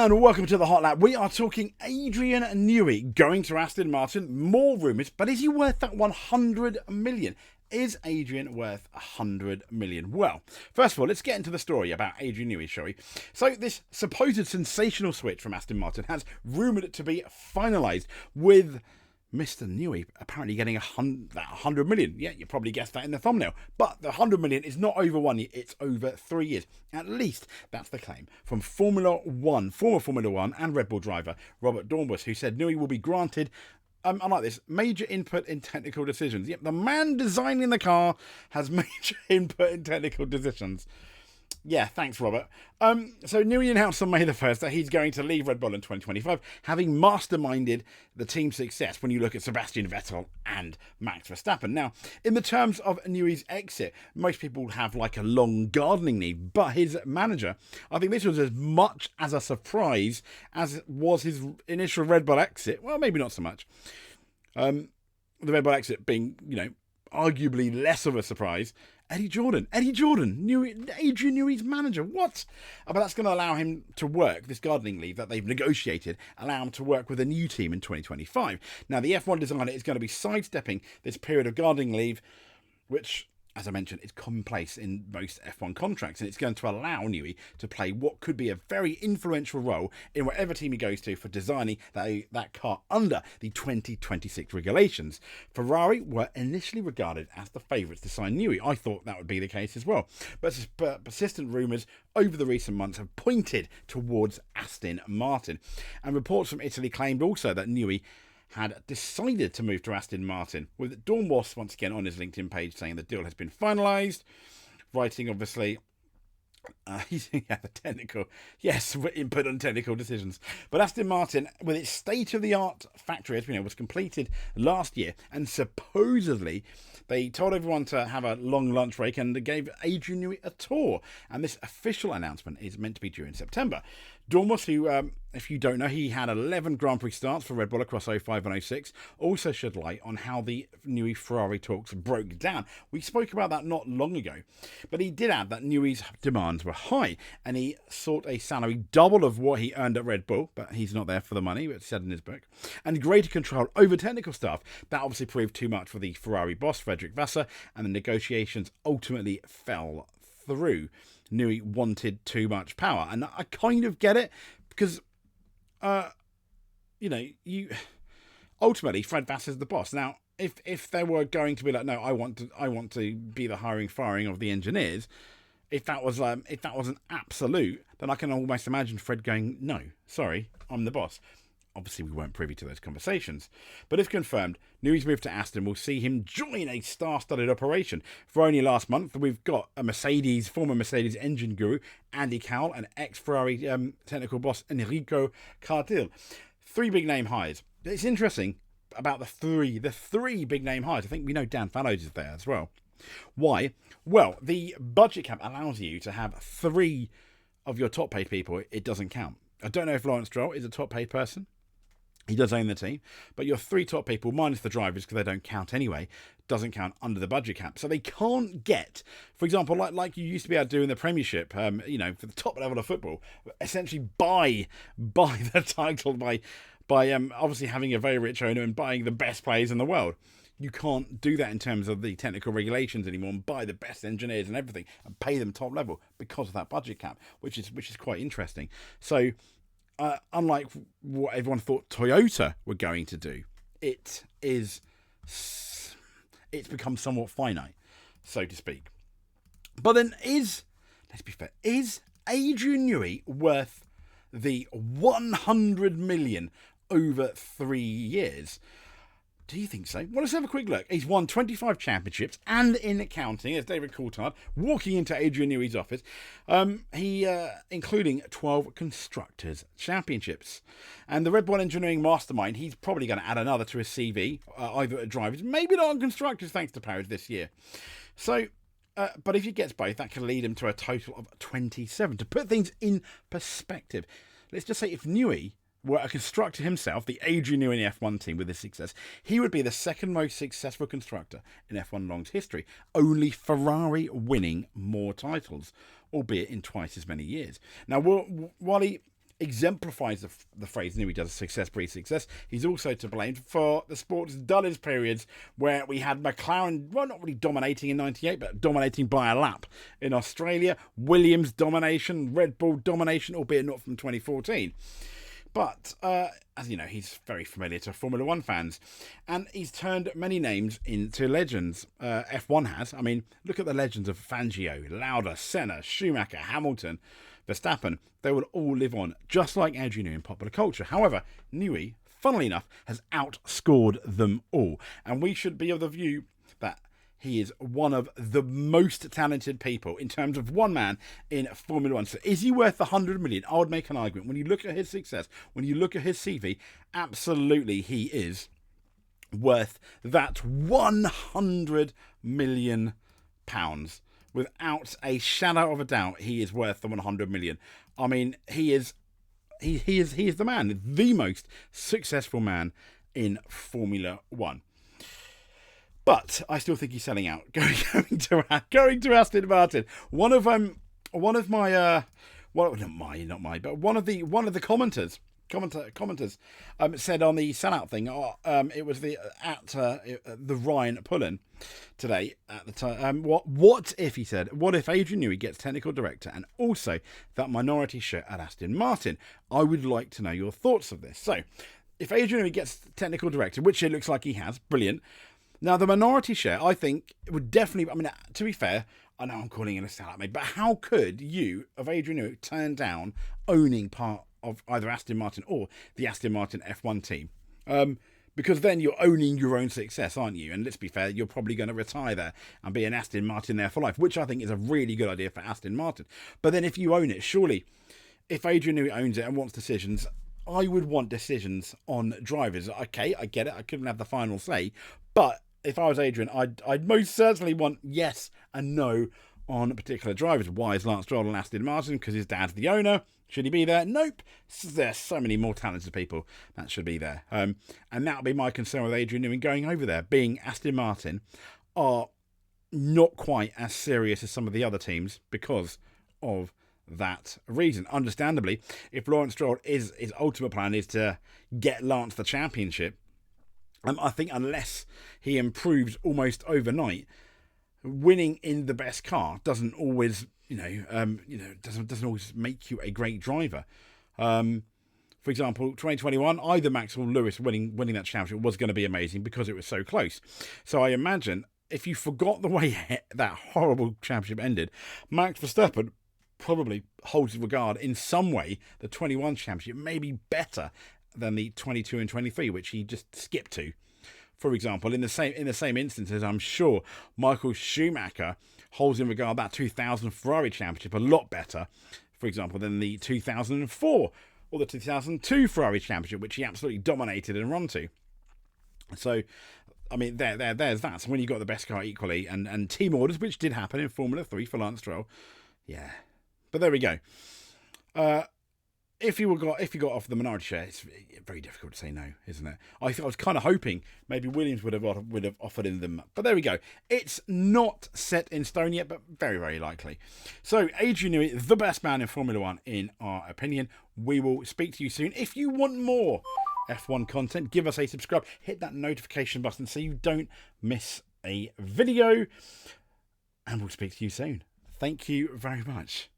And welcome to the Hot Lap. We are talking Adrian Newey going to Aston Martin. More rumours, but is he worth that 100 million? Is Adrian worth 100 million? Well, first of all, let's get into the story about Adrian Newey, shall we? So this supposed sensational switch from Aston Martin has rumoured to be finalised, with Mr. Newey apparently getting 100 million. Yeah, you probably guessed that in the thumbnail. But the 100 million is not over 1 year, it's over 3 years. At least that's the claim from former Formula One and Red Bull driver Robert Dornbus, who said Newey will be granted, I like this, major input in technical decisions. Yep, the man designing the car has major input in technical decisions. Yeah, thanks, Robert. So Newey announced on May the 1st that he's going to leave Red Bull in 2025, having masterminded the team's success when you look at Sebastian Vettel and Max Verstappen. Now, in the terms of Newey's exit, most people have like a long gardening leave, but his manager, I think this was as much as a surprise as was his initial Red Bull exit. Well, maybe not so much. The Red Bull exit being, arguably less of a surprise. Adrian Newey's manager. What? But that's going to allow him to work, this gardening leave that they've negotiated, allow him to work with a new team in 2025. Now, the F1 designer is going to be sidestepping this period of gardening leave, which, as I mentioned, is commonplace in most F1 contracts, and it's going to allow Newey to play what could be a very influential role in whatever team he goes to for designing that car under the 2026 regulations. Ferrari were initially regarded as the favourites to sign Newey. I thought that would be the case as well, but persistent rumours over the recent months have pointed towards Aston Martin, and reports from Italy claimed also that Newey had decided to move to Aston Martin, with Dornbus once again on his LinkedIn page saying the deal has been finalised, writing obviously the technical, yes, input on technical decisions. But Aston Martin, with its state-of-the-art factory, as we know, was completed last year, and supposedly they told everyone to have a long lunch break and gave Adrian Newey a tour. And this official announcement is meant to be due in September. Dornbus, who, if you don't know, he had 11 Grand Prix starts for Red Bull across 05 and 06, also shed light on how the Newey Ferrari talks broke down. We spoke about that not long ago, but he did add that Newey's demands were high, and he sought a salary double of what he earned at Red Bull, but he's not there for the money, it's said in his book, and greater control over technical staff. That obviously proved too much for the Ferrari boss, Frederick Vasseur, and the negotiations ultimately fell through. Newey wanted too much power, and I kind of get it, because ultimately Fred Vasseur's the boss. Now, if they were going to be like, no, I want to be the firing of the engineers, if that was an absolute, then I can almost imagine Fred going, no, sorry, I'm the boss. Obviously, we weren't privy to those conversations. But if confirmed, Newey's move to Aston will see him join a star-studded operation. For only last month, we've got a former Mercedes engine guru, Andy Cowell, and ex-Ferrari technical boss, Enrico Cardil. 3 big-name hires. It's interesting about the three big-name hires. I think we know Dan Fallows is there as well. Why? Well, the budget cap allows you to have 3 of your top-paid people. It doesn't count. I don't know if Lawrence Stroll is a top-paid person. He does own the team, but your 3 top people, minus the drivers, because they don't count anyway, doesn't count under the budget cap. So they can't get, for example, like you used to be able to do in the Premiership, for the top level of football, essentially buy the title by obviously having a very rich owner and buying the best players in the world. You can't do that in terms of the technical regulations anymore and buy the best engineers and everything and pay them top level because of that budget cap, which is quite interesting. So, unlike what everyone thought Toyota were going to do, it's become somewhat finite, so to speak. But then let's be fair, is Adrian Newey worth the 100 million over 3 years? Do you think so? Well, let's have a quick look. He's won 25 championships, and in counting, as David Coulthard walking into Adrian Newey's office, including 12 Constructors' Championships. And the Red Bull engineering mastermind, he's probably going to add another to his CV, either at drivers, maybe not on Constructors, thanks to Paris this year. So, but if he gets both, that can lead him to a total of 27. To put things in perspective, let's just say if Newey were a constructor himself, the Adrian Newey in the F1 team with his success, he would be the second most successful constructor in F1 Long's history, only Ferrari winning more titles, albeit in twice as many years. Now, while he exemplifies the phrase Newey does success breeds success. He's also to blame for the sport's dullest periods where we had McLaren, well, not really dominating in 98, but dominating by a lap in Australia, Williams domination, Red Bull domination, albeit not from 2014. But, as you know, he's very familiar to Formula One fans. And he's turned many names into legends. F1 has. I mean, look at the legends of Fangio, Lauda, Senna, Schumacher, Hamilton, Verstappen. They will all live on, just like Adrian Newey in popular culture. However, Newey, funnily enough, has outscored them all. And we should be of the view that he is one of the most talented people in terms of one man in Formula One. So is he worth 100 million? I would make an argument. When you look at his success, when you look at his CV, absolutely he is worth that 100 million pounds. Without a shadow of a doubt, he is worth the 100 million. I mean, he is the man, the most successful man in Formula One. But I still think he's selling out. Going to Aston Martin. One of the commenters said on the sellout thing. It was the Ryan Pullen today at the time. What if, he said, what if Adrian Newey gets technical director and also that minority share at Aston Martin? I would like to know your thoughts of this. So, if Adrian Newey gets technical director, which it looks like he has, brilliant. Now, the minority share, I think, would definitely... I mean, to be fair, I know I'm calling it a sellout, mate, but how could you, of Adrian Newey, turn down owning part of either Aston Martin or the Aston Martin F1 team? Because then you're owning your own success, aren't you? And let's be fair, you're probably going to retire there and be an Aston Martin there for life, which I think is a really good idea for Aston Martin. But then if you own it, surely, if Adrian Newey owns it and wants decisions... I would want decisions on drivers. Okay, I get it. I couldn't have the final say. But if I was Adrian, I'd most certainly want yes and no on particular drivers. Why is Lance Stroll on Aston Martin? Because his dad's the owner. Should he be there? Nope. There's so many more talented people that should be there. And that would be my concern with Adrian Newey going over there. Being Aston Martin are not quite as serious as some of the other teams because of that reason. Understandably, if Lawrence Stroll his ultimate plan is to get Lance the championship, I think unless he improves almost overnight, winning in the best car doesn't always, doesn't always make you a great driver. For example, 2021, either Max or Lewis winning that championship was going to be amazing because it was so close. So I imagine if you forgot the way that horrible championship ended, Max Verstappen probably holds in regard in some way the 21 championship maybe better than the 22 and 23, which he just skipped to. For example, in the same instances, I'm sure Michael Schumacher holds in regard that 2000 Ferrari championship a lot better, for example, than the 2004 or the 2002 Ferrari championship, which he absolutely dominated and run to. So, I mean, there's that. So when you got the best car equally and team orders, which did happen in Formula 3 for Lance Stroll, yeah. But there we go. If you got off the minority share, it's very difficult to say no, isn't it? I was kind of hoping maybe Williams would have offered in them, but there we go. It's not set in stone yet, but very, very likely. So Adrian Newey, the best man in Formula One, in our opinion. We will speak to you soon. If you want more F1 content, give us a subscribe. Hit that notification button so you don't miss a video, and we'll speak to you soon. Thank you very much.